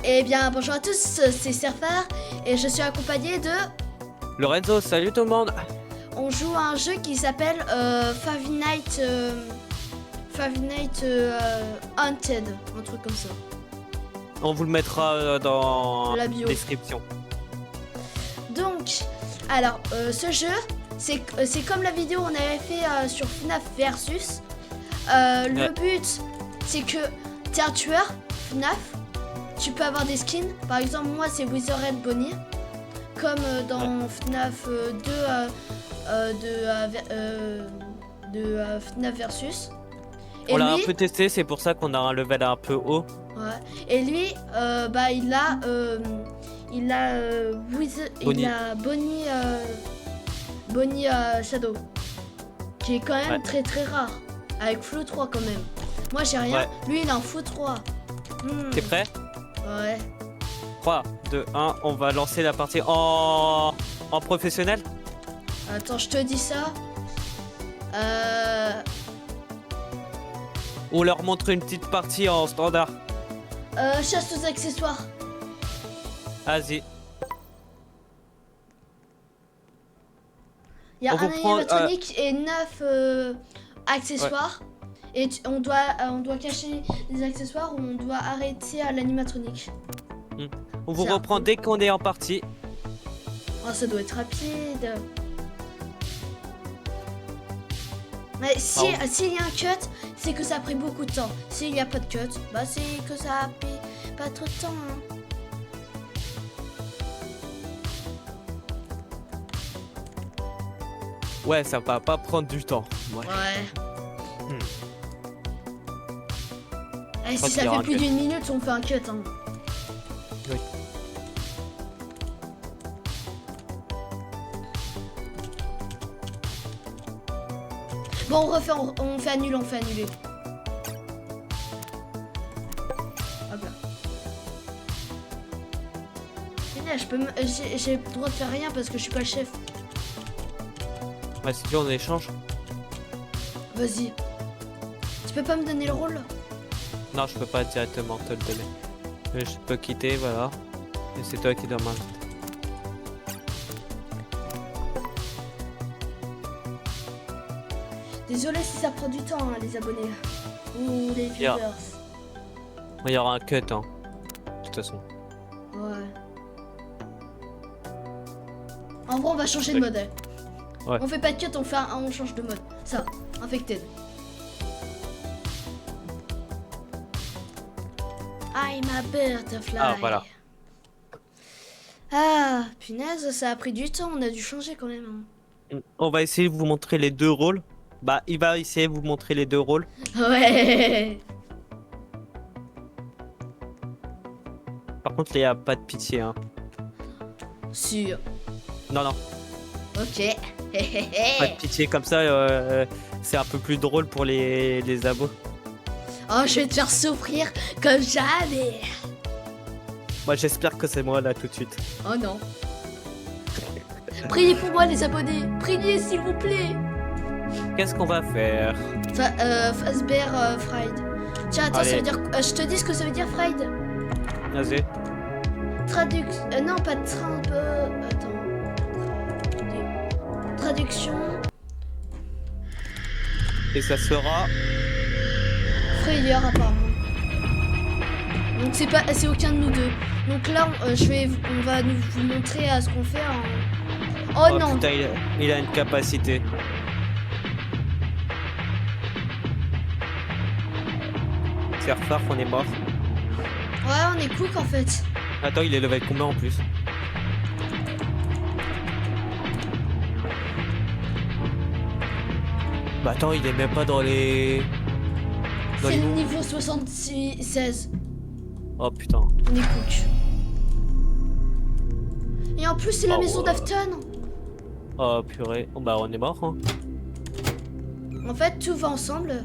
Eh bien, bonjour à tous, c'est Surfer et je suis accompagné de... Lorenzo, salut tout le monde. On joue à un jeu qui s'appelle Five Nights Haunted, un truc comme ça. On vous le mettra dans La bio. description. Donc, alors, ce jeu, c'est comme la vidéo on avait fait sur FNAF Versus. Le but, c'est que t'es un tueur, FNAF. Tu peux avoir des skins. Par exemple, moi, c'est Wizard Bonnie. Comme dans FNAF 2 de FNAF Versus. Et on l'a un lui, peu testé, c'est pour ça qu'on a un level un peu haut. ouais. Et lui, il a Bonnie Shadow, qui est quand même très rare, avec Flow 3 quand même. Moi j'ai rien, lui il a un Flow 3. T'es prêt? Ouais. 3, 2, 1, on va lancer la partie en professionnel. Attends, je te dis ça. On leur montre une petite partie en standard. Chasse aux accessoires. Vas-y. Il y a On un vous prend, animatronique et 9 accessoires. Ouais. Et on doit cacher les accessoires ou on doit arrêter à l'animatronique. On vous reprend dès qu'on est en partie. Oh, ça doit être rapide. Mais s'il y a un cut, c'est que ça a pris beaucoup de temps. S'il n'y a pas de cut, bah c'est que ça a pris pas trop de temps. Hein. Ouais, ça va pas prendre du temps. Ouais. Et si ça fait plus d'une minute, on fait un cut. Hein. Oui. Bon, on refait, on fait annuler, Hop là. J'ai le droit de faire rien parce que je suis pas le chef. Ouais, si tu veux, on échange. Vas-y. Tu peux pas me donner le rôle? Non, je peux pas directement te le donner. Mais je peux quitter, voilà. Et c'est toi qui dois m'inviter. Désolé si ça prend du temps, hein, les abonnés. Ou les viewers. Il y aura un cut, hein. De toute façon. Ouais. En vrai, on va changer de mode. Hein. Ouais. On fait pas de cut, on change de mode. Ça, infected. I'm a butterfly. Ah, voilà. Ah, punaise, ça a pris du temps, on a dû changer quand même. Hein. On va essayer de vous montrer les deux rôles. Bah, il va essayer de vous montrer les deux rôles. Ouais. Par contre, il n'y a pas de pitié, hein. Sûr. Non, non. Ok. Pas de pitié, comme ça, c'est un peu plus drôle pour les abos. Oh, je vais te faire souffrir comme jamais. Moi, j'espère que c'est moi, là, tout de suite. Oh non. Priez pour moi, les abonnés. Priez, s'il vous plaît. Qu'est-ce qu'on va faire? Fazbear Fried. Tiens, attends, ça veut dire... je te dis ce que ça veut dire, Fried. Vas-y. Non, pas de attends. Traduction. Et ça sera... Frayeur, apparemment. Donc c'est aucun de nous deux. Donc là, on va vous montrer ce qu'on fait en... Oh non. Putain, il a une capacité. C'est rare qu'on est mort. Ouais, on est cook en fait. Attends, il est level combien en plus? Bah attends, il est même pas dans les... C'est le niveau 76. Oh putain. On est cook. Et en plus, c'est la maison d'Afton. Oh purée. Oh, bah on est mort, hein. En fait, tout va ensemble.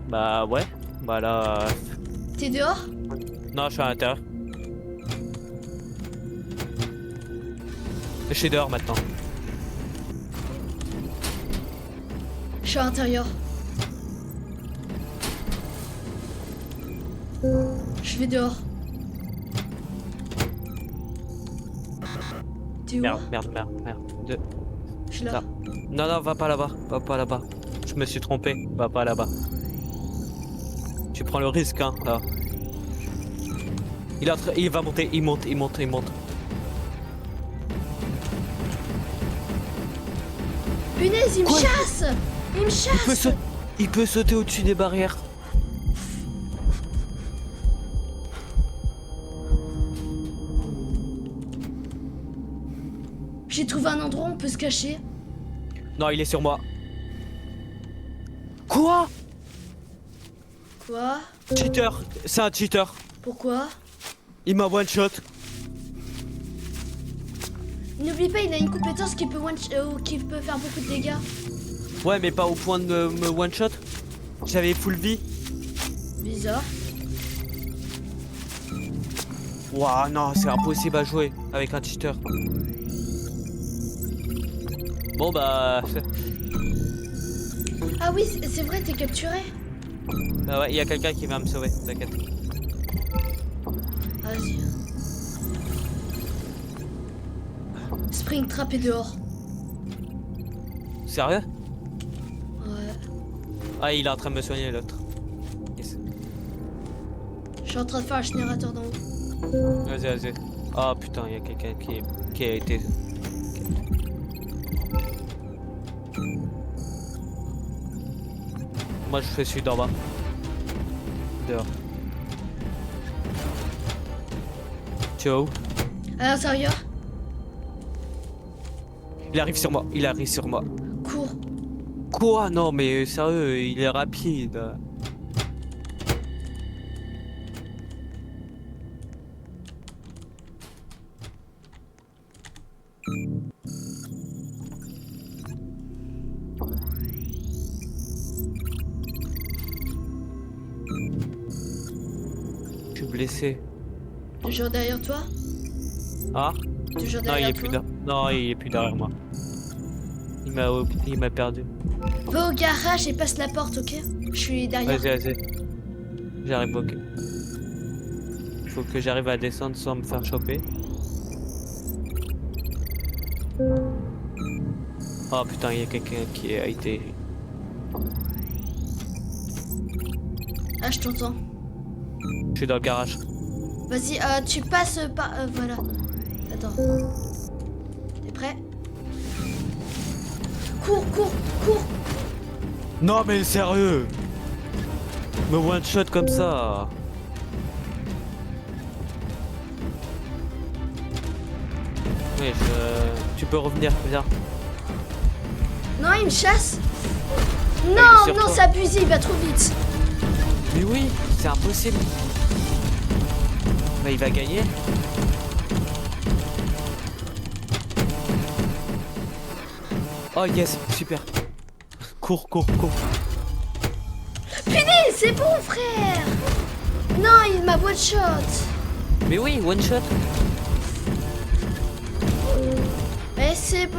Bah ouais. Bah là... T'es dehors? Non, je suis à l'intérieur. Je suis dehors maintenant. Je suis à l'intérieur. Je vais dehors. T'es où? Merde. Je suis là. Là. Non, va pas là-bas. Va pas là-bas. Je me suis trompé. Va pas là-bas. Tu prends le risque, hein, là. Il va monter. Il monte. Punaise, il me Quoi? chasse! Il me chasse! Il peut sauter au-dessus des barrières. J'ai trouvé un endroit où on peut se cacher. Non, il est sur moi. Quoi? Quoi? Cheater. C'est un cheater. Pourquoi? Il m'a one shot. N'oublie pas, il a une compétence qui peut, qui peut faire beaucoup de dégâts. Ouais, mais pas au point de me one shot. J'avais full vie. Bizarre. Waouh, non, c'est impossible à jouer avec un cheater. Bon bah... Ah oui, c'est vrai, t'es capturé. Bah ouais, il y a quelqu'un qui va me sauver, t'inquiète. Vas-y. Springtrap est dehors. Sérieux? Ouais. Ah, il est en train de me soigner l'autre. Yes. Je suis en train de faire un générateur d'en haut. Vas-y. Ah putain, il y a quelqu'un qui a été... Moi je fais celui d'en bas. Dehors. Tu es où? À l'intérieur. Il arrive sur moi. Cours. Quoi? Non mais sérieux, il est rapide. Je suis blessé. Toujours derrière toi. Ah? Toujours Non, il derrière est plus toi. non, il est plus derrière moi. Il m'a perdu. Va au garage et passe la porte, ok? Je suis derrière. Vas-y. J'arrive, ok. Faut que j'arrive à descendre sans me faire choper. Oh putain, il y a quelqu'un qui a été... Ah, je t'entends. Je suis dans le garage. Vas-y, tu passes par... voilà. Attends. T'es prêt? Cours. Non mais sérieux! Me one shot comme ça! Oui, tu peux revenir, viens. Non, il me chasse. il est Non, sur non, toi. c'est abusé, il va trop vite. Mais oui, c'est impossible. Bah il va gagner. Oh yes, super. Cours. Punaise, c'est bon, frère. Non, il m'a one shot. Mais oui, one shot. Mais c'est bon.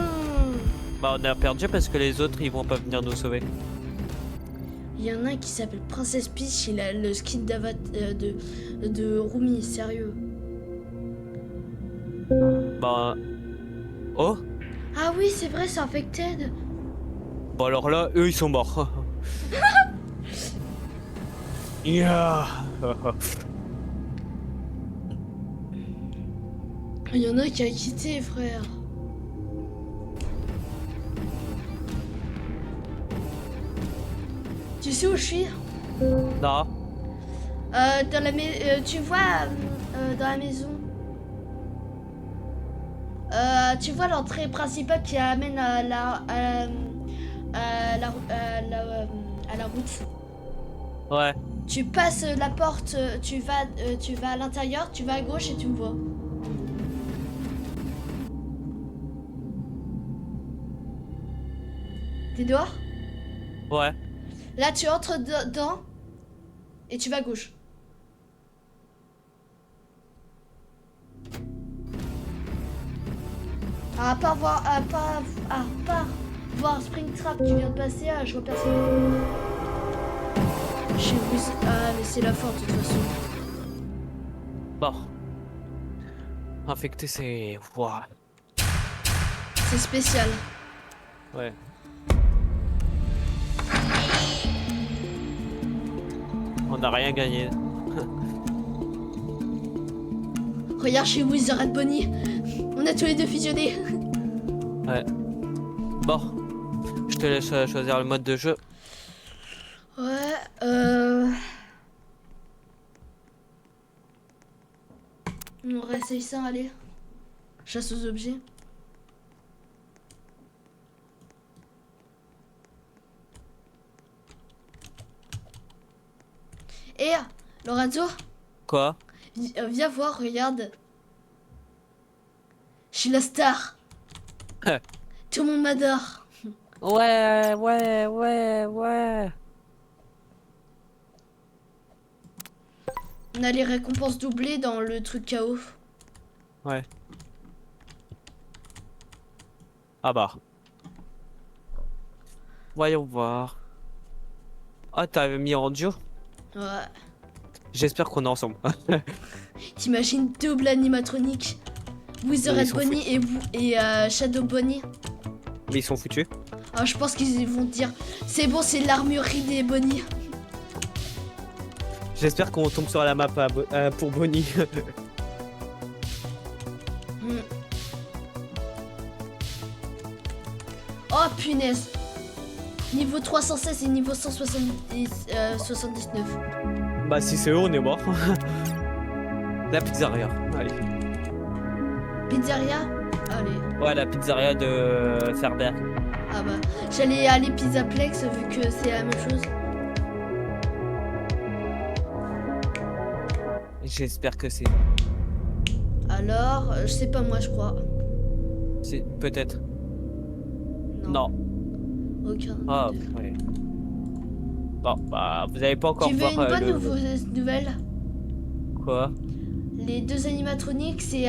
Bah on a perdu parce que les autres ils vont pas venir nous sauver. Il y en a un qui s'appelle Princesse Peach, il a le skin de Rumi, sérieux. Bah... Oh. Ah oui, c'est vrai, c'est infected. Bon alors là, eux ils sont morts. Yeah. Il y en a qui a quitté, frère. Tu sais où je suis? Non. Dans la tu vois, dans la maison. Tu vois l'entrée principale qui amène à la route. Ouais. Tu passes la porte, tu vas à l'intérieur, tu vas à gauche et tu me vois. T'es dehors? Ouais. Là, tu entres dedans et tu vas à gauche. À part voir Springtrap qui vient de passer, je vois personne. J'ai vu. Ah, mais c'est la fin de toute façon. Bon. Infecté c'est... Wow. C'est spécial. Ouais. On n'a rien gagné. Regarde chez Wizard Bonnie. On a tous les deux fusionné. Ouais. Bon. Je te laisse choisir le mode de jeu. Ouais, on réessaye ça, allez. Chasse aux objets. Et Lorenzo, Quoi? viens voir, regarde. Je suis la star. Tout le monde m'adore. Ouais, ouais, ouais, ouais. On a les récompenses doublées dans le truc KO. Ouais. Ah bah. Voyons voir. Ah, t'as mis en duo? Ouais. J'espère qu'on est ensemble. T'imagines double animatronique. Wizard Ils sont Bonnie et Shadow Bonnie. Mais ils sont foutus. Ah, je pense qu'ils vont dire c'est bon, c'est l'armurerie des Bonnie. J'espère qu'on tombe sur la map pour Bonnie. Hmm. Oh punaise. Niveau 316 et niveau 179. Bah si c'est eux, on est mort. La pizzeria. Allez. Pizzeria. Allez. Ouais, la pizzeria de Ferber. Ah bah. J'allais aller Pizzaplex vu que c'est la même chose. J'espère que c'est. Alors, je sais pas moi, je crois. C'est peut-être. Non. Aucun. Ah, ouais. Bon, bah, vous avez pas encore Tu veux voir une bonne le... nouvelle? Quoi? Les deux animatroniques, c'est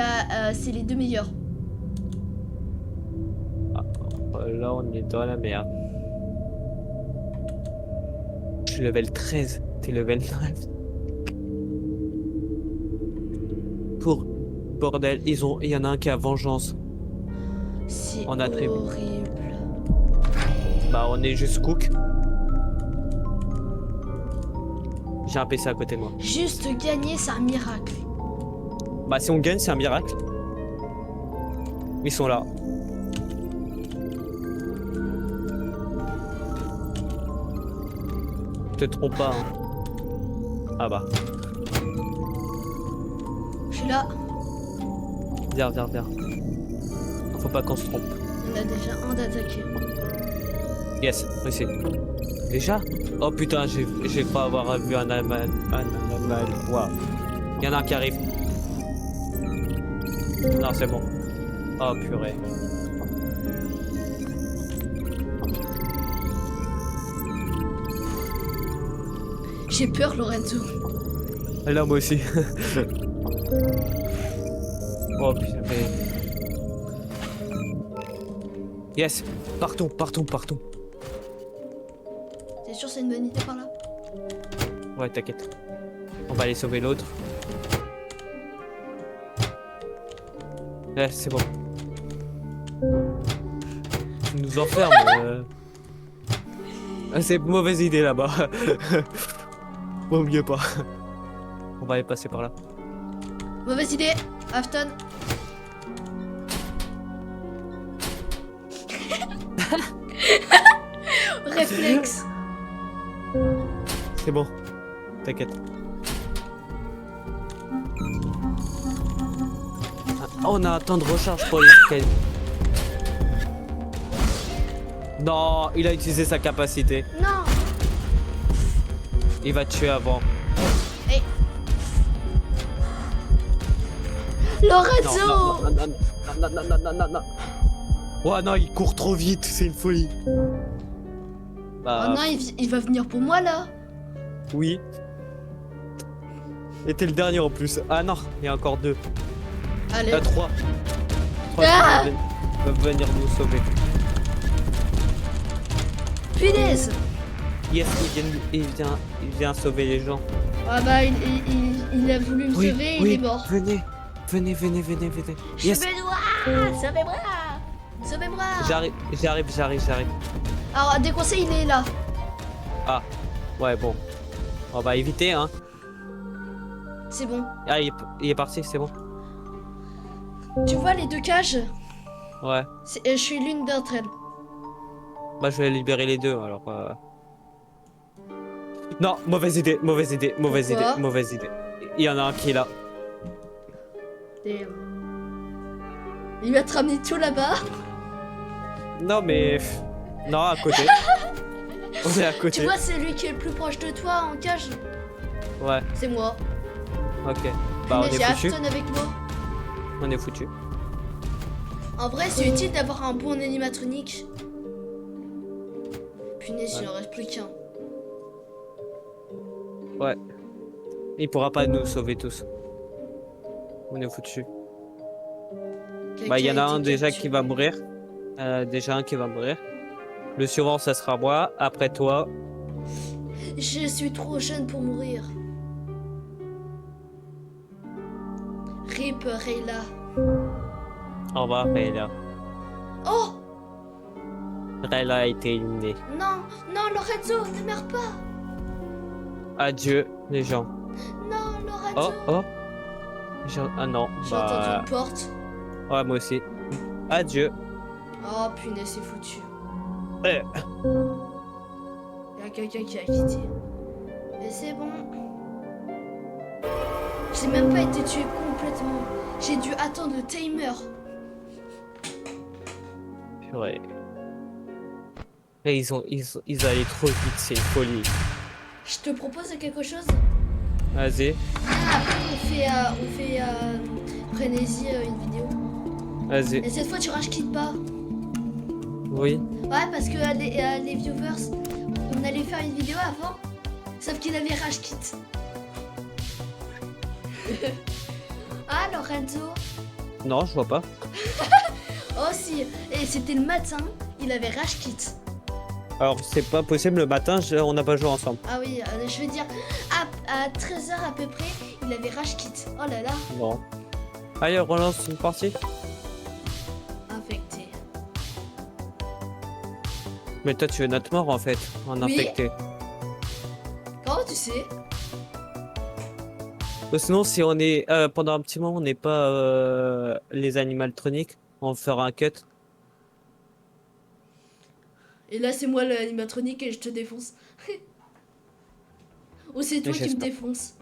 les deux meilleurs. Là, on est dans la merde. Je suis level 13. T'es level 9. Pour bordel, il y en a un qui a vengeance. C'est On a très- horrible. Bah, on est juste cook. J'ai un PC à côté de moi. Juste gagner, c'est un miracle. Bah, si on gagne, c'est un miracle. Ils sont là. Te trompe pas, hein. Ah bah. Je suis là. Viens, viens, viens. Faut pas qu'on se trompe. On a déjà un d'attaquer. Yes, ici. Déjà? Oh putain, j'ai pas avoir vu un animal. Waouh. Il y en a un qui arrive. Non, c'est bon. Oh purée. J'ai peur, Lorenzo. Là, moi aussi. Oh purée. Yes, partons, partons, partons. T'es sûr c'est une bonne idée par là? Ouais, t'inquiète. On va aller sauver l'autre. Ouais, c'est bon. Ils nous enferment. Ah, c'est une mauvaise idée là-bas. Vaut mieux pas. On va aller passer par là. Mauvaise idée, Afton. Réflexe. C'est bon. T'inquiète. Ah, on a un temps de recharge pour les escaliers. Non, il a utilisé sa capacité. Non. Il va te tuer avant. Hey. Lorenzo. Non, non, non, non, non, non, non, non. Ouais, non, il court trop vite, c'est une folie. Bah, Oh non, il va venir pour moi là. oui. Et t'es le dernier en plus. Ah non, il y a encore deux. Allez. Trois. Ah Peuvent venir nous sauver. Punaise. Yes, il vient sauver les gens. Ah bah il a voulu me sauver, il est mort. Venez, venez, venez, venez, venez. Je Yes. me dois. Sauvez-moi. Sauvez-moi. J'arrive. Alors, déconseil, il est là. Ah, ouais, bon. On va éviter, hein. C'est bon. Ah, il est parti, c'est bon. Tu vois les 2 cages? Ouais. Je suis l'une d'entre elles. Bah, je vais libérer les deux, alors. Non, mauvaise idée. Pourquoi? Il y en a un qui est là. Et, il va te ramener tout là-bas. Non, mais... Non, à côté. On est à côté. Tu vois, c'est lui qui est le plus proche de toi en cage. Ouais, C'est moi. ok. Bah, on Punaise, est il y a foutu. Ashton avec moi. On est foutu. En vrai, c'est utile d'avoir un bon animatronique. Punaise, il Ouais. en reste plus qu'un. Ouais. Il pourra pas nous sauver tous. On est foutu. Bah, il y en a un déjà qui va mourir. Déjà un qui va mourir. Le suivant, ça sera moi. Après toi. Je suis trop jeune pour mourir. Rip Rayla. Au revoir, Rayla. Oh Rayla a été éliminée. non, non, Lorenzo, ne meurs pas. Adieu, les gens. Non, Lorenzo. Oh. Ah non. J'ai entendu une porte. Ouais, moi aussi. Adieu. Oh punaise, c'est foutu. Eh. Il y a quelqu'un qui a quitté. Mais c'est bon. J'ai même pas été tué complètement. J'ai dû attendre le timer. Ouais. Et ils allaient trop vite, c'est une folie. Je te propose quelque chose. Vas-y, Après, on fait Frénésie une vidéo. vas-y. Et cette fois, tu rage quitte pas. Oui. Ouais, parce que les viewers, on allait faire une vidéo avant, sauf qu'il avait rage quitte. Ah, Lorenzo. Non, je vois pas. Oh si, et c'était le matin, il avait rage quitte. Alors, c'est pas possible, le matin, on n'a pas joué ensemble. Ah oui, je veux dire, à 13h à peu près, il avait rage quitte. Oh là là, Non. Allez, on relance une partie. infecté. Mais toi, tu veux notre mort, en fait, en Oui. infecté. Comment tu sais? Sinon, si on est... pendant un petit moment, on n'est pas les animatroniques, on fera un cut. Et là, c'est moi l'animatronique et je te défonce. Ou c'est toi qui me j'espère. défonce.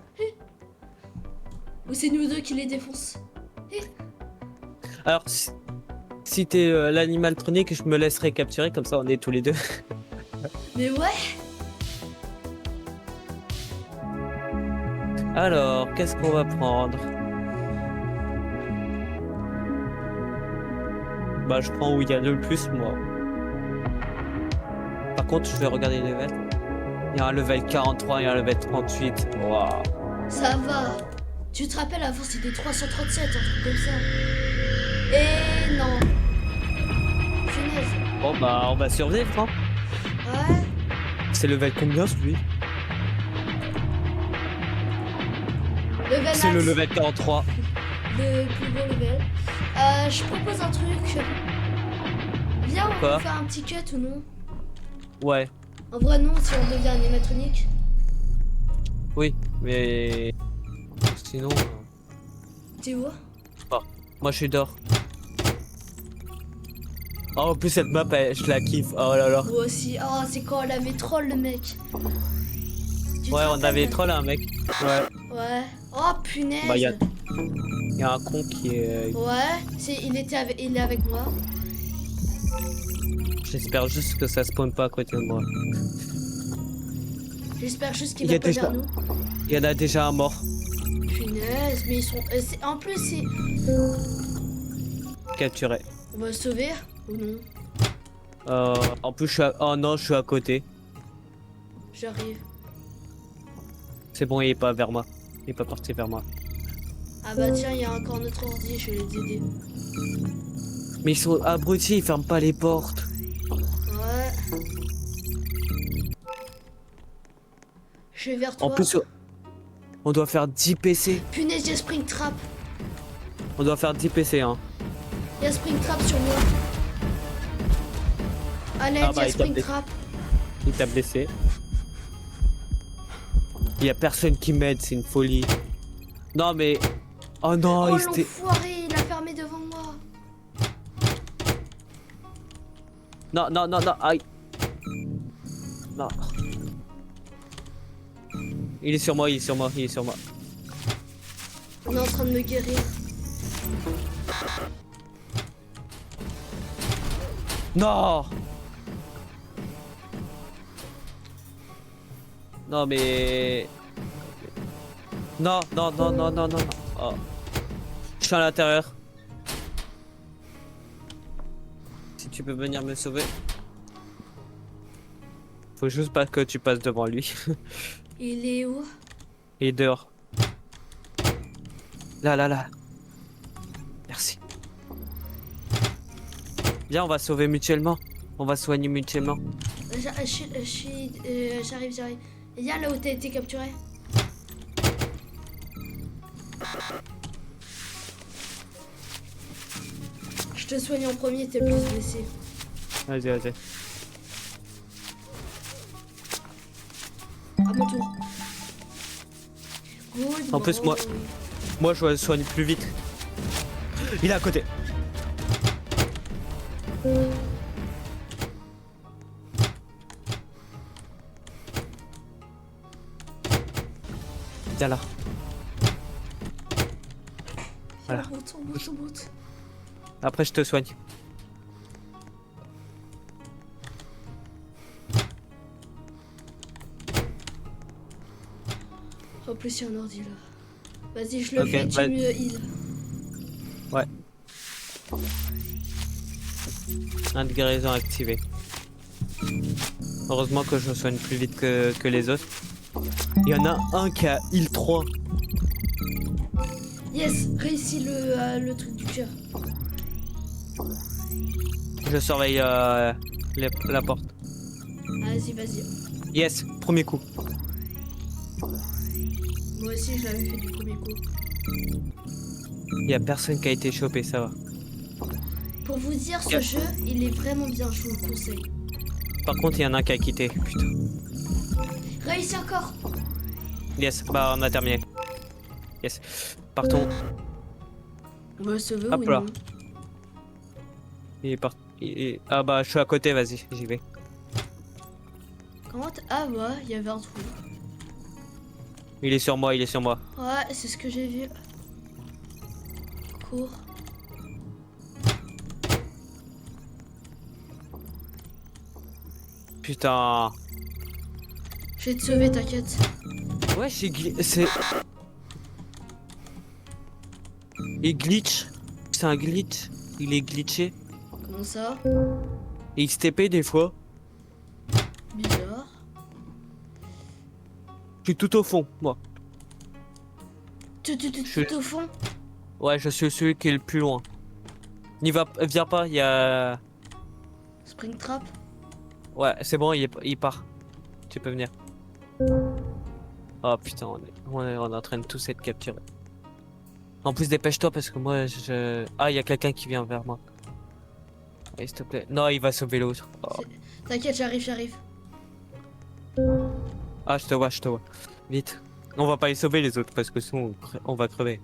Ou c'est nous deux qui les défonce. Alors, si t'es l'animatronique, je me laisserai capturer, comme ça, on est tous les deux. Mais ouais. Alors, qu'est-ce qu'on va prendre? Bah, je prends où il y a le plus, moi. Par contre, je vais regarder les levels. Il y a un level 43, il y a un level 38. Waouh. Ça va. Tu te rappelles, avant c'était 337, un truc comme ça. Et non. Punaise. Bon, bah, on va survivre, hein. Ouais. C'est level combien, celui? Level C'est le max. level 43. Le plus beau level. Je propose un truc. Viens, on Quoi? peut faire un petit cut ou non? Ouais, En vrai, non, si on devient animatronique. oui, mais... Sinon... T'es où? Moi, je suis dehors. Oh, en plus, cette map, je la kiffe. Oh là là. Moi aussi. Oh, c'est quand on avait troll le mec. Tu te Ouais, on rappelles? avait troll un mec. Ouais. Ouais. Oh, punaise. Bah, il y a un con qui est... Ouais, il est avec moi. J'espère juste que ça spawn pas à côté de moi. J'espère juste qu'il Il y va a pas déjà- vers nous. Il y en a déjà un mort. Punaise, mais ils sont. En plus, c'est. Capturé. On va le sauver ou non? En plus, je suis à... Oh non, je suis à côté. J'arrive. C'est bon, il est pas vers moi. Il est pas parti vers moi. Ah bah tiens, il y a encore notre ordi, je vais les aider. Mais ils sont abrutis, ils ferment pas les portes. Ouais. Je vais vers toi. En plus, on doit faire 10 PC. Punaise, il y a Springtrap. On doit faire 10 PC, hein. Il y a Springtrap sur moi. Allez, Ah il y a il t'a blessé. Springtrap. Il t'a blessé. Il y a personne qui m'aide, c'est une folie. Non mais... Oh non, Oh il s'était... l'enfoiré, il a fermé devant moi. Non, non, non, non, aïe. Non. Il est sur moi, il est sur moi, il est sur moi. On est en train de me guérir. Non. Non mais... Non, non, non, non, non, non, non. Oh. Je suis à l'intérieur. Si tu peux venir me sauver. Faut juste pas que tu passes devant lui. Il est où? Il est dehors. Là, là, là. Merci. Viens, on va sauver mutuellement. On va soigner mutuellement. J'arrive, j'arrive. Viens là où t'as été capturé. Je te soigne en premier, t'es plus blessé. Vas-y, vas-y. À mon tour. Good En plus, moi, je le soigne plus vite. Il est à côté. Viens là. Voilà. On monte, on monte, on monte. Après, je te soigne. En plus, il y a un ordi là. Vas-y, je le Ok, fais, tu me heal. Ouais. Un de guérison activé. Heureusement que je soigne plus vite que les autres. Il y en a un qui a heal 3. Yes, réussi le truc du cœur. Je surveille la porte. Vas-y, vas-y. Yes, premier coup. Moi aussi, je l'avais fait du premier coup. Il y a personne qui a été chopé, ça va. Pour vous dire, ce Yep. jeu, il est vraiment bien, je vous le conseille. Par contre, il y en a un qui a quitté. Putain. Réussi encore. Yes, bah on a terminé. Yes. Partons. On va sauver Hop ou là. non? Il est parti. Ah bah je suis à côté, vas-y, j'y vais. Comment Ah ouais, il y avait un trou. Il est sur moi, il est sur moi. Ouais, c'est ce que j'ai vu. Cours. Putain. Je vais te sauver, t'inquiète. Ouais, c'est... Il glitch. C'est un glitch. Il est glitché. Comment ça? Et il se TP des fois. Bizarre. Je suis tout au fond, moi. Tout au fond? Ouais, je suis celui qui est le plus loin. Viens pas, il y a... Springtrap? Ouais, c'est bon, il part. Tu peux venir. Oh putain, on est en train de tous être capturés. En plus, dépêche-toi parce que moi, Ah, il y a quelqu'un qui vient vers moi. Allez, s'il te plaît. Non, il va sauver l'autre. Oh. T'inquiète, j'arrive, j'arrive. Ah, je te vois, je te vois. Vite. On va pas les sauver les autres parce que sinon on va crever.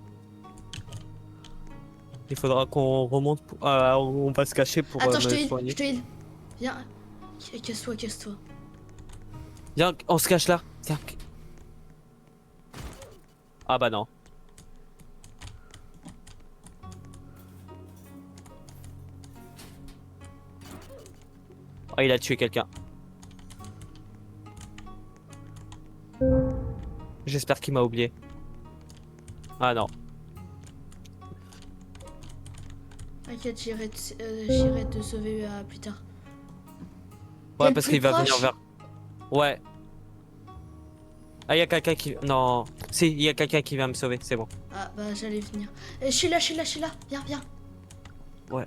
Il faudra qu'on remonte. On va se cacher pour Attends, je te me heal, soigner. je te heal. Viens. Casse-toi, casse-toi. Viens, on se cache là. Viens. Ah bah non. Oh, il a tué quelqu'un. J'espère qu'il m'a oublié. Ah non. T'inquiète, j'irai te sauver plus tard. Ouais, T'es parce le qu'il plus va venir proche? vers... Ouais. Ah, il y a quelqu'un qui... Non. Si, il y a quelqu'un qui vient me sauver, c'est bon. Ah bah j'allais venir. Je suis là, je suis là, je suis là. Viens, viens. Ouais.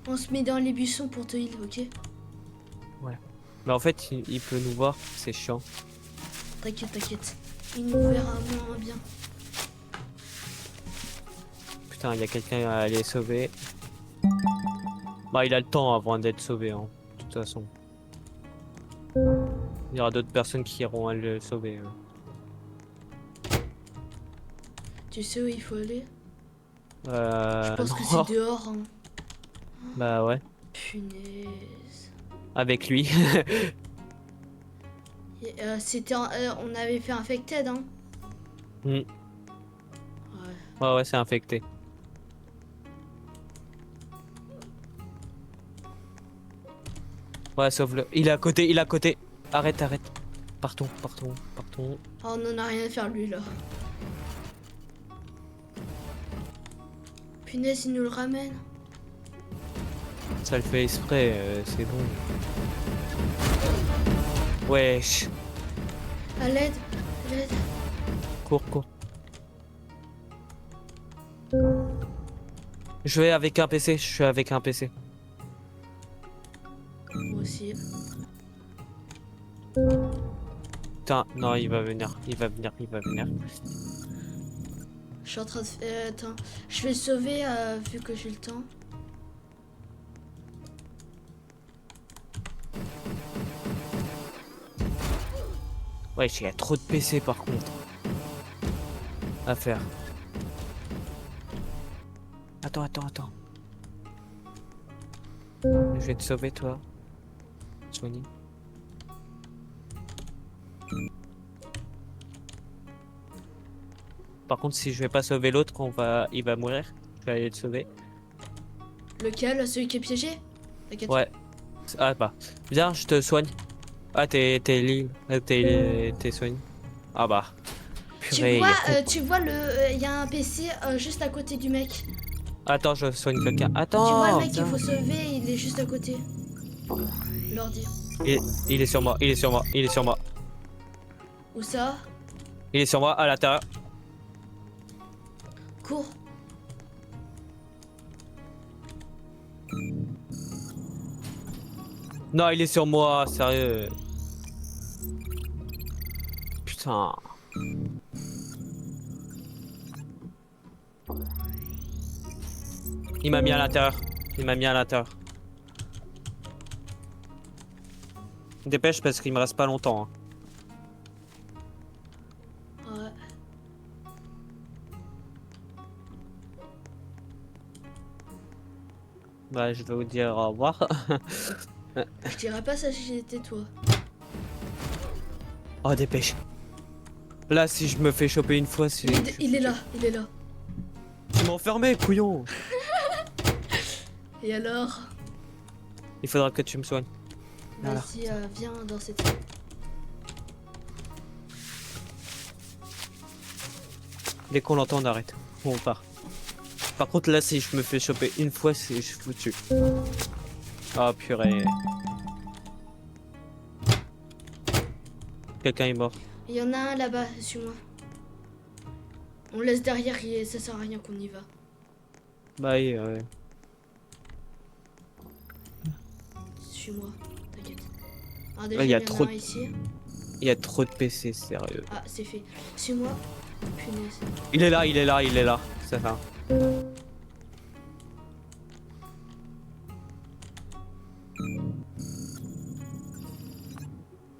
On se met dans les buissons pour te heal, ok? Mais en fait, il peut nous voir, c'est chiant. T'inquiète, t'inquiète. Il nous verra moins bien. Putain, il y a quelqu'un à aller sauver. Bah, il a le temps avant d'être sauvé, hein, de toute façon. Il y aura d'autres personnes qui iront à le sauver. Tu sais où il faut aller? Je pense que c'est non. dehors. Hein. Bah ouais, Punaise. avec lui. C'était, on avait fait Infected, hein. Mm. Ouais. Ouais, ouais, c'est infecté. Ouais, sauve-le. Il est à côté, il est à côté. Arrête, arrête. Partons, partons, partons. Oh, on en a rien à faire lui là. Punaise, il nous le ramène. Ça le fait exprès, c'est bon. Wesh. À l'aide, à l'aide. Cours, cours. Je vais avec un PC, je suis avec un PC. Moi aussi. Putain, non, il va venir, il va venir, il va venir. Je suis en train de faire. Attends, je vais le sauver vu que j'ai le temps. Wesh, il y a trop de PC par contre. À faire. Attends, attends, attends. Je vais te sauver toi. Sony. Par contre, si je vais pas sauver l'autre, il va mourir. Je vais aller le sauver. Lequel? Celui qui est piégé? T'inquiète. Ouais. Ah bah. Viens, je te soigne. Ah, t'es libre. T'es soigné. Ah bah. Purée, Tu vois il y a un PC juste à côté du mec. Attends, je soigne quelqu'un. Tu Attends. vois le mec putain. qu'il faut sauver, il est juste à côté. L'ordi. Il est sur moi, il est sur moi, il est sur moi. Où ça? Il est sur moi à l'intérieur. Cours. Non, il est sur moi, sérieux. Putain. Il m'a mis à l'intérieur. Il m'a mis à l'intérieur. Dépêche parce qu'il me reste pas longtemps. Hein. Ouais. Bah, je vais vous dire au revoir. Je dirais pas ça si j'étais toi. Oh, dépêche. Là, si je me fais choper une fois, c'est. Il est là, il est là. Tu m'as enfermé, couillon. Et alors? Il faudra que tu me soignes. Voilà. Vas-y, viens dans cette. Dès qu'on l'entend, on arrête. On part. Par contre, là, si je me fais choper une fois, c'est foutu. Ah, purée. Quelqu'un est mort. Il y en a un là-bas, suis-moi. On laisse derrière, ça sert à rien qu'on y va. Bah oui, ouais. Suis-moi, t'inquiète. Alors déjà, Ouais, il y, en a trop un ici. Il y a trop de PC, sérieux. Ah, c'est fait. Suis-moi. Punaise. Il est là, il est là, il est là. Ça va.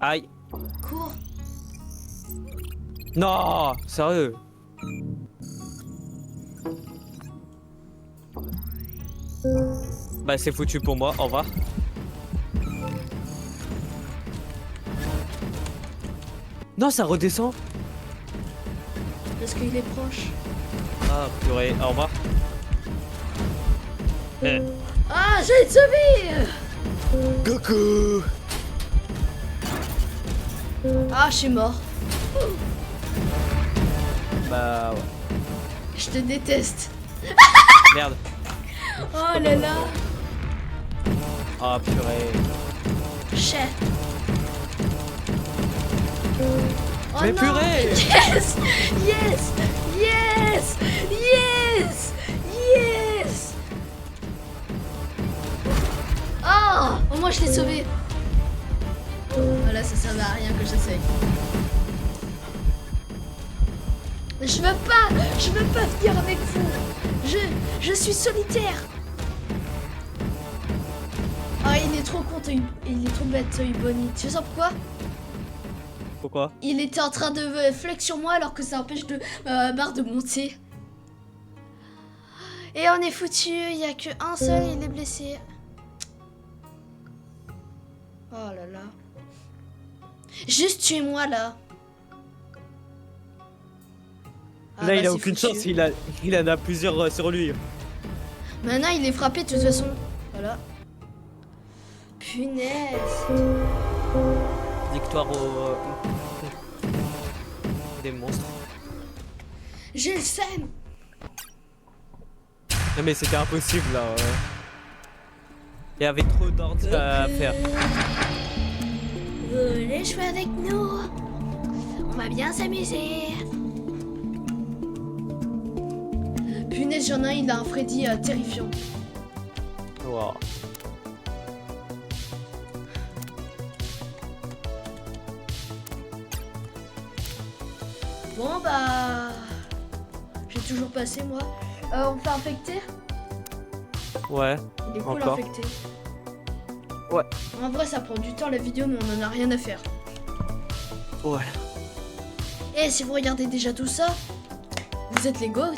Aïe. Cours. Non, sérieux. Bah c'est foutu pour moi, au revoir. Non, ça redescend. Parce qu'il est proche. Ah purée, au revoir. Ah, j'ai sauvé. Coucou. Ah, je suis mort. Bah ouais. Je te déteste. Merde. Oh là là. Ah purée. Chef. Oh Mais non. purée. Yes. Yes. Yes. Yes. Yes. Oh, au moins je l'ai sauvé. Voilà, ça servait à rien que j'essaye. Je veux pas venir avec vous. Je suis solitaire. Ah, il est trop con, il est trop bête, Toy Bonnie. Tu sais pourquoi? Pourquoi? Il était en train de flex sur moi alors que ça empêche de barre de monter. Et on est foutu, il n'y a que un seul, il est blessé. Oh là là. Juste tuez-moi là. Ah, Là, bah, il a c'est aucune foutu. chance, il en a plusieurs sur lui. Maintenant, il est frappé de toute façon. Voilà. Punaise. Victoire au... des monstres. J'ai le seum. Non mais c'était impossible là. Il y avait trop d'ordres à faire. Voulez jouer avec nous? On va bien s'amuser. Punaise, j'en ai un, il a un Freddy terrifiant. Wow. Bon bah... J'ai toujours passé moi. On fait infecter? Ouais. Il est cool Encore. infecté. Ouais. En vrai ça prend du temps la vidéo mais on en a rien à faire. Ouais. Et si vous regardez déjà tout ça, vous êtes les goats.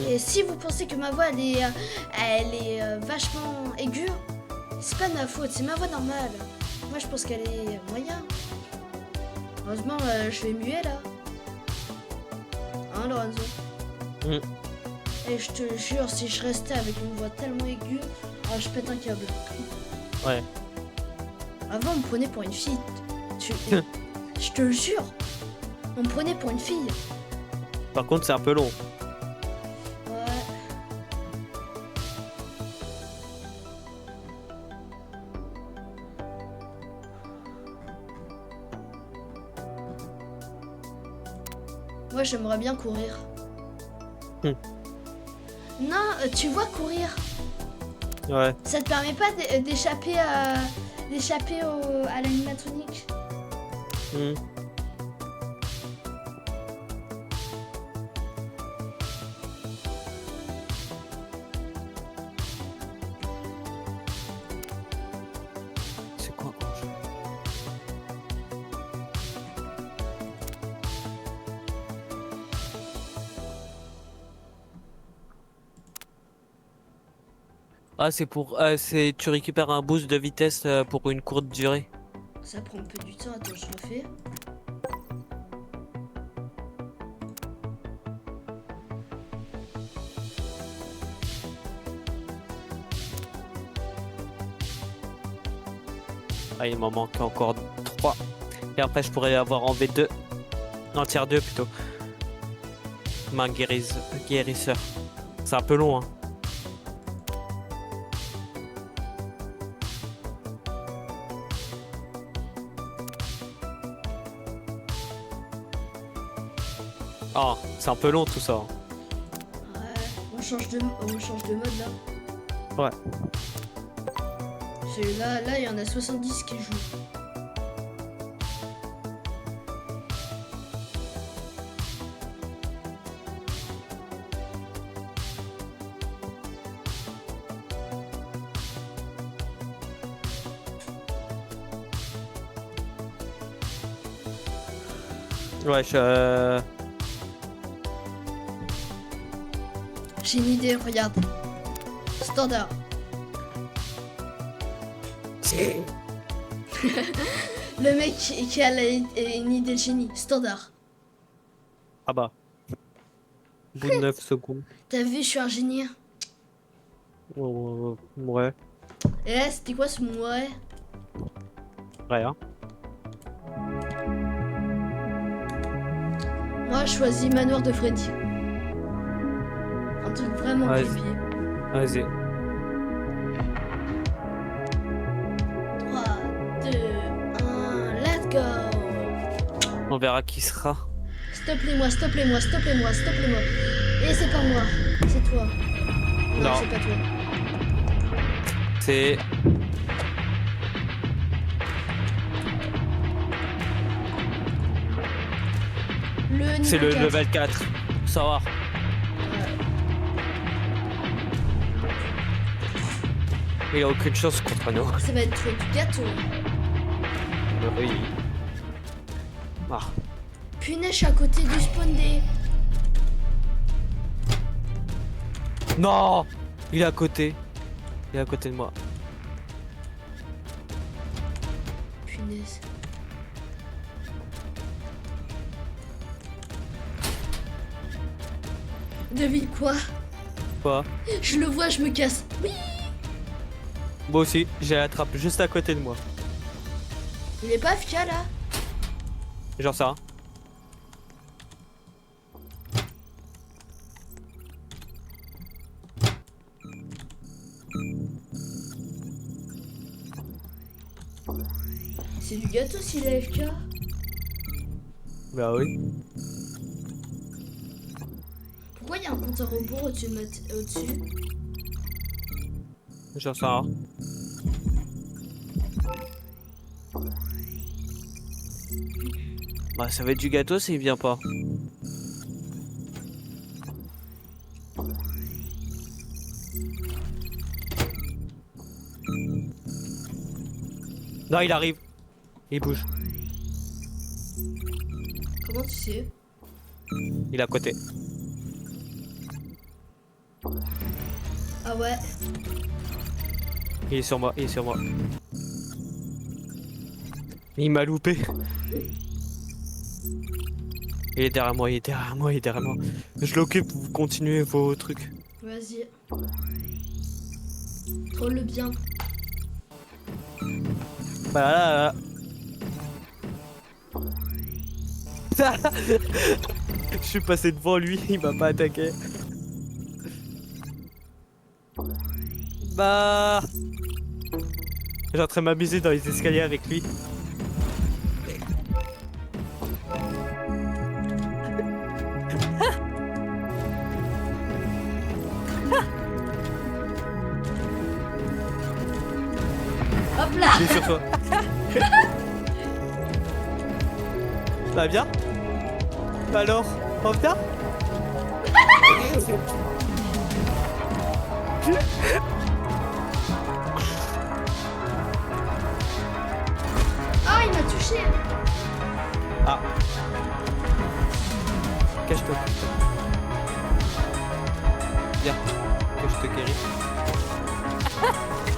Et si vous pensez que ma voix elle est vachement aiguë, c'est pas de ma faute, c'est ma voix normale. Moi je pense qu'elle est moyen. Heureusement je vais muer là. Hein Lorenzo? Et je te jure, si je restais avec une voix tellement aiguë, je pète un câble. Ouais. Avant on me prenait pour une fille. Je te le jure. On me prenait pour une fille. Par contre c'est un peu long. Ouais. Moi j'aimerais bien courir. Non, tu vois courir. Ouais. Ça te permet pas d'échapper à l'animatronique. C'est quoi? Ah c'est pour... tu récupères un boost de vitesse pour une courte durée. Ça prend un peu du temps, attends, je le fais. Ah il m'en manque encore 3. Et après je pourrais avoir en V2. En tier 2 plutôt. Ma guérisseur. C'est un peu long hein. Ah, c'est un peu long tout ça. Ouais, on change de mode là. Ouais. Là, il y en a 70 qui jouent. Ouais, J'ai une idée, regarde. Standard. Le mec qui a une idée de génie. Standard. Ah bah. Bout de 9 secondes. T'as vu, je suis ingénieur. Ouais. Et là, c'était quoi ce mot ouais? Rien. Moi, je choisis Manoir de Freddy. Un truc vraiment Vas-y. creepy. Vas-y. 3, 2, 1, let's go! On verra qui sera. Stop les moi, stop les moi, stop les moi, stop les moi. Et c'est pas moi, c'est toi. Non. C'est pas toi. C'est... C'est le 4. level 4. Faut savoir. Il a aucune chance contre nous. Ça va être du gâteau. Oui. Ah. Punaise, je suis à côté du spawn des... Non! Il est à côté. Il est à côté de moi. Punaise. Devine quoi? Quoi? Je le vois, je me casse. Oui. Moi aussi, j'ai l'attrape juste à côté de moi. Il est pas AFK là? Genre ça. C'est du gâteau s'il est AFK. Bah oui. Pourquoi il y a un compte à rebours au-dessus de au-dessus? Genre ça. Bah ça va être du gâteau s'il vient pas. Non, il arrive. Il bouge. Comment tu sais? Il est à côté. Ah ouais. Il est sur moi, il est sur moi. Il m'a loupé. Il est derrière moi, il est derrière moi, il est derrière moi. Je l'occupe, vous continuez vos trucs. Vas-y. Troll-le bien. Bah là, là. Je suis passé devant lui, il m'a pas attaqué. Bah... J'ai en train de m'amuser dans les escaliers avec lui. Hop là. Il est sur toi. Bah bien. Bah alors, on vient. Ah, il m'a touché. Ah. Cache-toi. Viens, que je te guéris.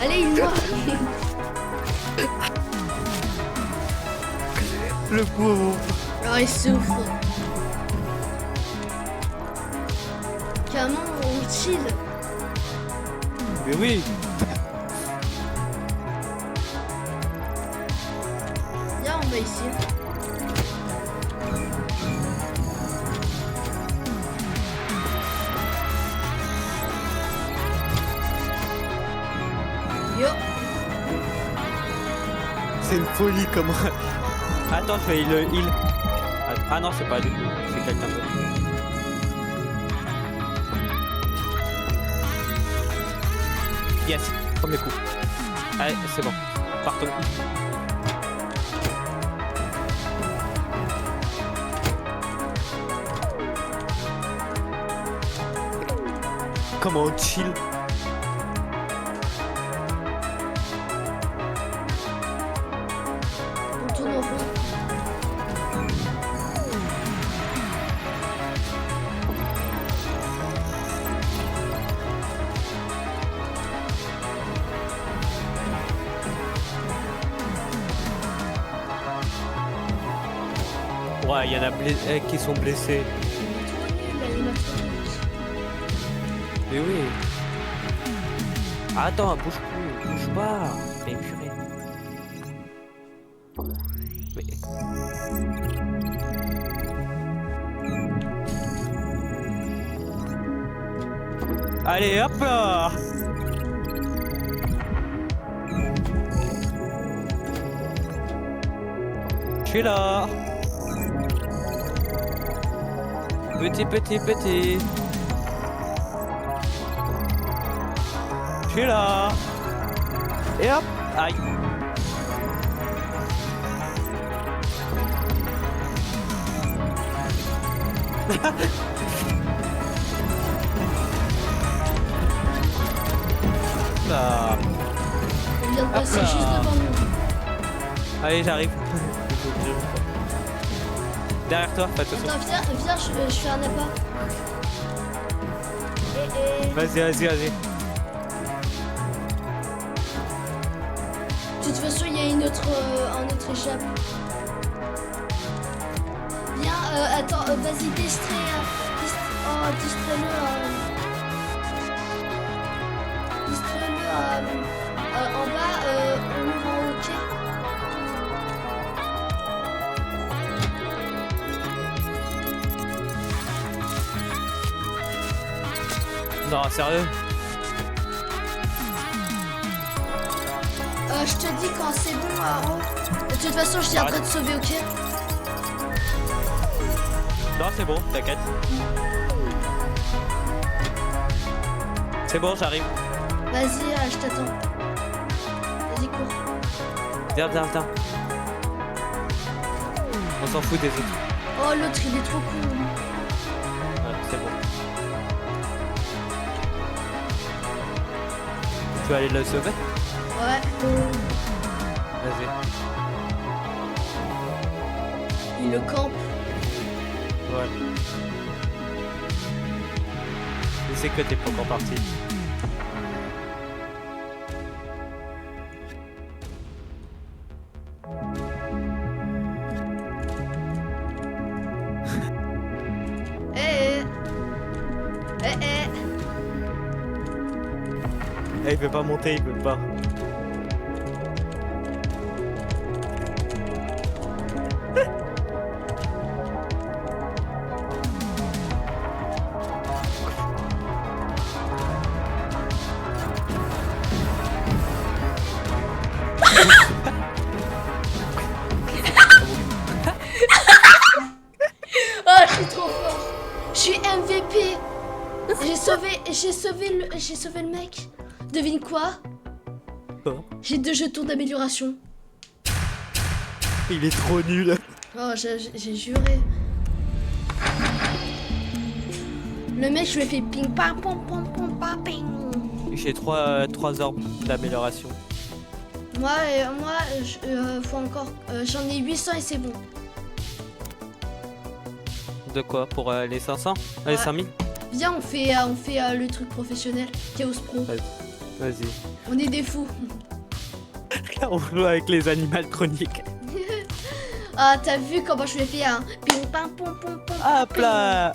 Allez, il meurt. Le pauvre. Alors, il souffre. Carrément, on chill. Mais oui. Viens, on va ici. Yo. C'est une folie comment... Attends, je vais le heal. Ah non, c'est pas lui. C'est quelqu'un d'autre. Yes, premier coup. Allez, c'est bon. Partons. Comment on chill. On tourne en rond. Ouais, il y en a qui sont blessés. Mais oui. Attends, bouge plus, bouge pas. Mais purée. Mais... Allez, hop là. Je suis là. Petit. Je suis là. Et hop. Aïe. Là. vient de passer là. juste devant nous. Allez, j'arrive. Derrière toi, pas tout ça. Attends, viens, je fais un appât. Vas-y. De toute façon, il y a un autre échappe. Viens, attends, vas-y, distrais-le. Distrais-le en bas, au mur en haut, ok? Non, sérieux? Je te dis quand c'est bon, en haut. De toute façon, je suis en train de sauver, ok? Non, c'est bon, t'inquiète. C'est bon, j'arrive. Vas-y, je t'attends. Vas-y, cours. Viens. On s'en fout des autres. Oh, l'autre, il est trop cool. Ouais, c'est bon. Tu vas aller le sauver? Ouais. Vas-y. Il le campe. Ouais. Je sais que t'es pas encore parti. Il veut pas monter, il veut pas. Oh, je suis trop fort. Je suis MVP. J'ai sauvé le mec. Devine quoi? Quoi? J'ai 2 jetons d'amélioration. Il est trop nul. Oh, j'ai juré. Le mec, je lui ai fait ping pam pom pom pom pam ping. J'ai 3 orbes d'amélioration. Moi, faut encore. J'en ai 800 et c'est bon. De quoi? Pour les 500? Les Ouais. 5000? Viens, on fait le truc professionnel. Chaos Pro. Vas-y. On est des fous. On joue avec les animatroniques. Ah, t'as vu comment je lui ai fait un ping pam pom pom pom. Hop là!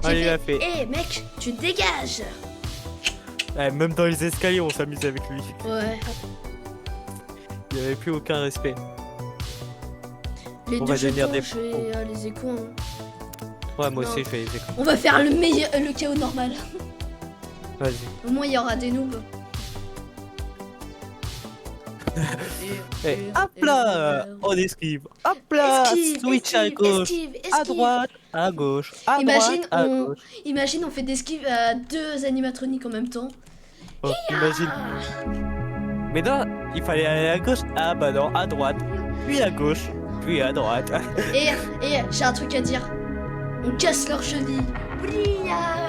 J'ai il l'a fait. Hé mec, tu dégages. Ouais, même dans les escaliers, on s'amuse avec lui. Ouais. Il n'y avait plus aucun respect. Les On deux va devenir jetons, des je vais les échos. Hein. Ouais, moi Non. aussi, je vais les écouter. On va faire le chaos normal. Vas-y. Au moins, il y aura des noobs. Et hop là! On esquive. Hop là! Switch à gauche. À droite, à gauche, à Imagine, droite, à gauche. Imagine, on fait des esquives à 2 animatroniques en même temps. Oh, imagine. Mais non, il fallait aller à gauche. Ah bah non, à droite, puis à gauche, puis à droite. Et j'ai un truc à dire. On casse leurs chevilles. Bria.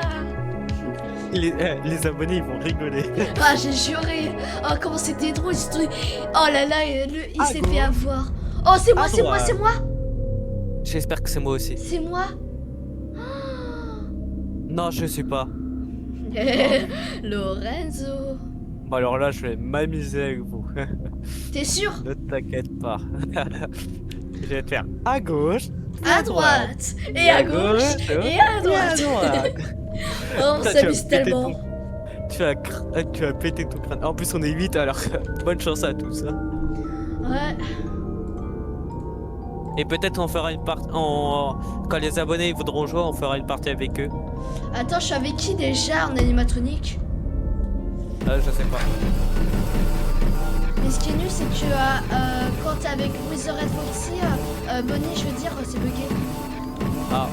Les abonnés, ils vont rigoler. Ah, j'ai juré. Oh, comment c'était drôle. Oh là là, il À s'est gauche. fait avoir. Oh, c'est moi, À c'est moi, droite. c'est moi. J'espère que c'est moi aussi. C'est moi. Non, je sais pas. Lorenzo. Bon, alors là, je vais m'amuser avec vous. T'es sûr? Ne t'inquiète pas. Je vais te faire à gauche, À droite. Et à gauche. Et à droite. Oh, on Putain, s'amuse tu vas péter tellement. Tu vas péter ton crâne. En plus, on est 8, alors bonne chance à tous. Hein. Ouais. Et peut-être on fera une partie. Quand les abonnés ils voudront jouer, on fera une partie avec eux. Attends, je suis avec qui déjà en animatronique? Je sais pas. Mais ce qui est nul, c'est que quand t'es avec Wither Red Foxy, Bonnie, je veux dire, c'est bugué. Ah.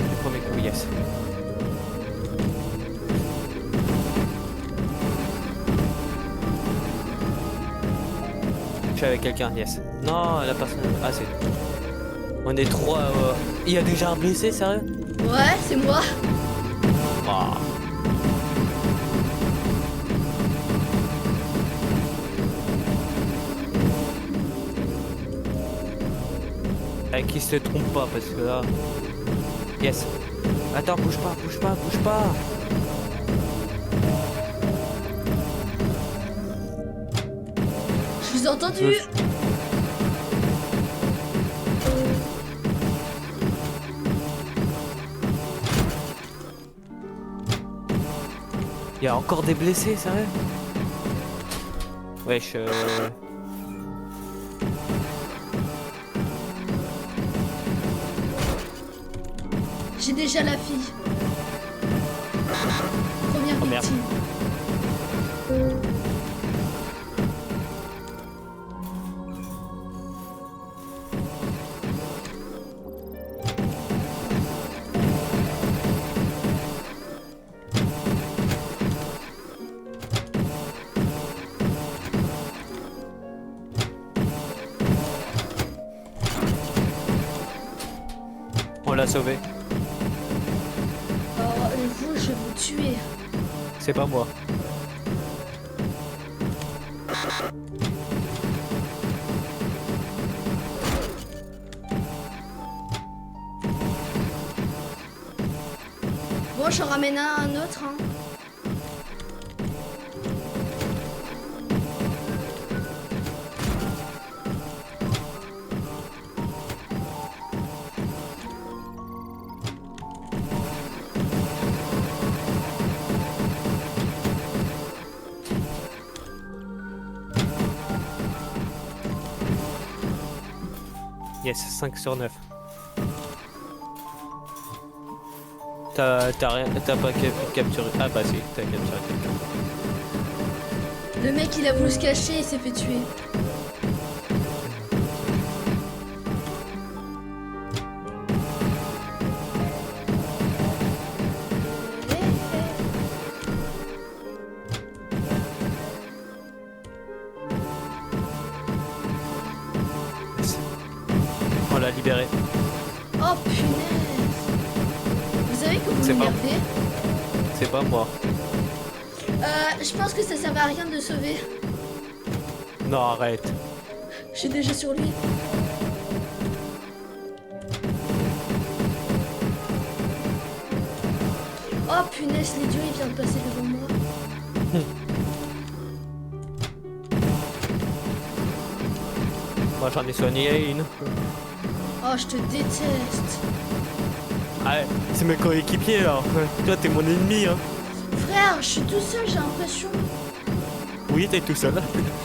Le premier coup, yes. Je suis avec quelqu'un, yes. Non, la personne. Ah, c'est. On est 3. Il y a déjà un blessé, sérieux? Ouais, c'est moi. Ah. Qui se trompe pas parce que là. Yes. Attends, bouge pas, bouge pas, bouge pas. Je vous ai entendu. Il y a encore des blessés, sérieux? Wesh. J'ai déjà la fille. Première Oh, merde. victime. On l'a sauvé. Vous, je vais vous tuer. C'est pas moi. Bon, j'en ramène un autre. Hein. Yes, 5 sur 9. T'as pas capturé. Ah bah si, t'as capturé quelqu'un. Le mec, il a voulu se cacher, il s'est fait tuer. On l'a libéré. Oh punaise. Vous savez que vous C'est pas- m'énervez. C'est pas moi. Je pense que ça servait à rien de le sauver. Non, arrête. Je suis déjà sur lui. Oh punaise, l'idiot il vient de passer devant moi. Moi j'en ai soigné une. Oh, je te déteste. Ah, c'est mes coéquipiers là. Toi t'es mon ennemi hein. Frère, je suis tout seul, j'ai l'impression. Oui, t'es tout seul.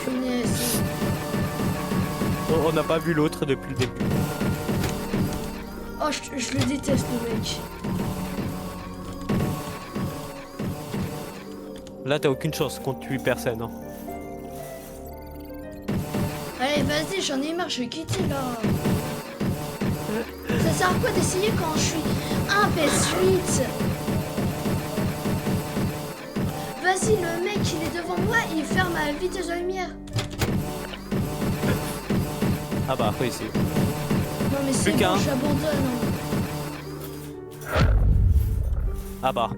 Punaise. On n'a pas vu l'autre depuis le début. Oh, je le déteste, le mec. Là t'as aucune chance qu'on tue personne. Hein. Allez, vas-y, j'en ai marre, je vais quitter là. Ça sert à quoi d'essayer quand je suis 1 PS8? Vas-y, le mec, il est devant moi, il ferme à la vitesse de la lumière. Ah bah oui c'est. Non mais c'est Plus qu'un. bon, j'abandonne. Ah bah.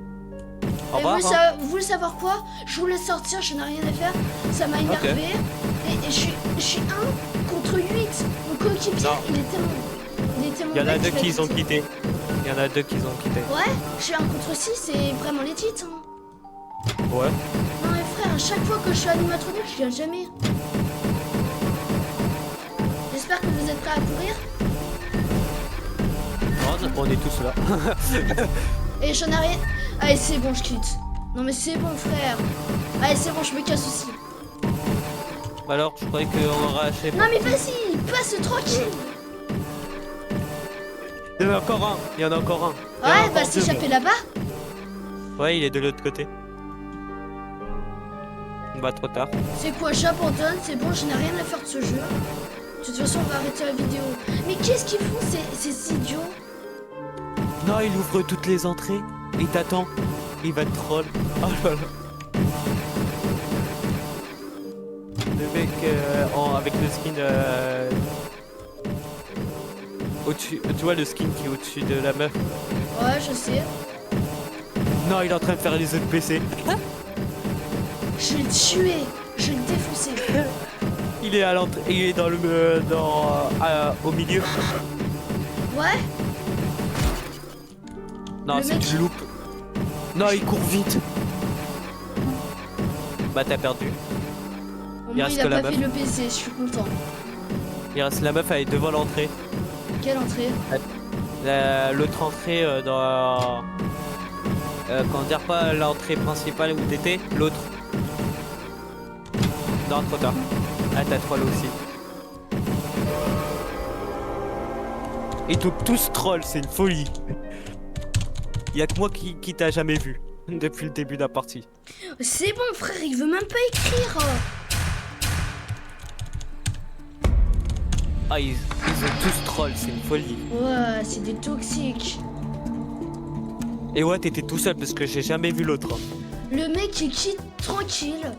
Au Et revoir. vous, Hein. vous voulez savoir quoi? Je voulais sortir, je n'ai rien à faire. Ça m'a énervé. Et je suis 1 contre 8. Mon coéquipier, Non. il était mon Il y en a mec, deux il a qui ont quitté. quitté. Il y en a deux qui ont quitté. Ouais, je suis 1 contre 6, c'est vraiment legit. Hein. Ouais. Non mais frère, à chaque fois que je suis animatronique, je viens jamais. J'espère que vous êtes prêts à courir. On est tous là. Et j'en ai rien. Allez, c'est bon, je quitte. Non mais c'est bon, frère. Allez, c'est bon, je me casse aussi. Alors je croyais qu'on aura acheté. Non mais vas-y, passe tranquille. Il y en a encore un. Il y en a encore un. Il y en a Ouais, encore va deux, s'échapper là-bas. Ouais, il est de l'autre côté. Bah trop tard. C'est quoi, j'abandonne, c'est bon, je n'ai rien à faire de ce jeu. De toute façon, on va arrêter la vidéo. Mais qu'est-ce qu'ils font, ces idiots? Non, il ouvre toutes les entrées. Il t'attend. Il va te troll. Oh là là. Le mec avec le skin Au-dessus, tu vois le skin qui est au-dessus de la meuf? Ouais, je sais. Non, il est en train de faire les NPC. Je l'ai tué. Je l'ai défoncé. Il est à l'entrée, il est dans le au milieu. Ouais. Non, Le c'est mec- du loop. Non, il court vite. Bah t'as perdu. Au Il moins, reste il a que la pas fait meuf. le PC. Je suis content. Il reste la meuf, elle est devant l'entrée. Quelle entrée? L'autre entrée dans... comment dire, pas l'entrée principale où t'étais, l'autre. Non, trop tard. Ah, t'as 3 là aussi. Ils sont tous trolls, c'est une folie. Y'a que moi qui t'a jamais vu depuis le début de la partie. C'est bon, frère. Il veut même pas écrire. Ah, ils sont tous trolls, c'est une folie. Ouais, c'est des toxiques. Et ouais, t'étais tout seul parce que j'ai jamais vu l'autre. Le mec, il quitte tranquille.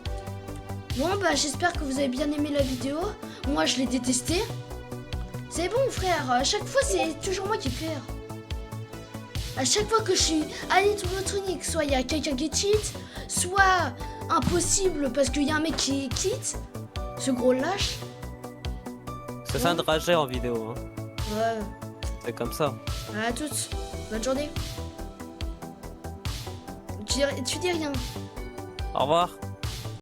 Bon, bah, j'espère que vous avez bien aimé la vidéo. Moi, je l'ai détesté. C'est bon, frère. À chaque fois, c'est toujours moi qui perds. À chaque fois que je suis animatronique, soit il y a quelqu'un qui cheat, soit impossible parce qu'il y a un mec qui quitte. Ce gros lâche. C'est ça de rager en vidéo, hein. Ouais. C'est comme ça. À toutes. Bonne journée. Tu dis rien. Au revoir.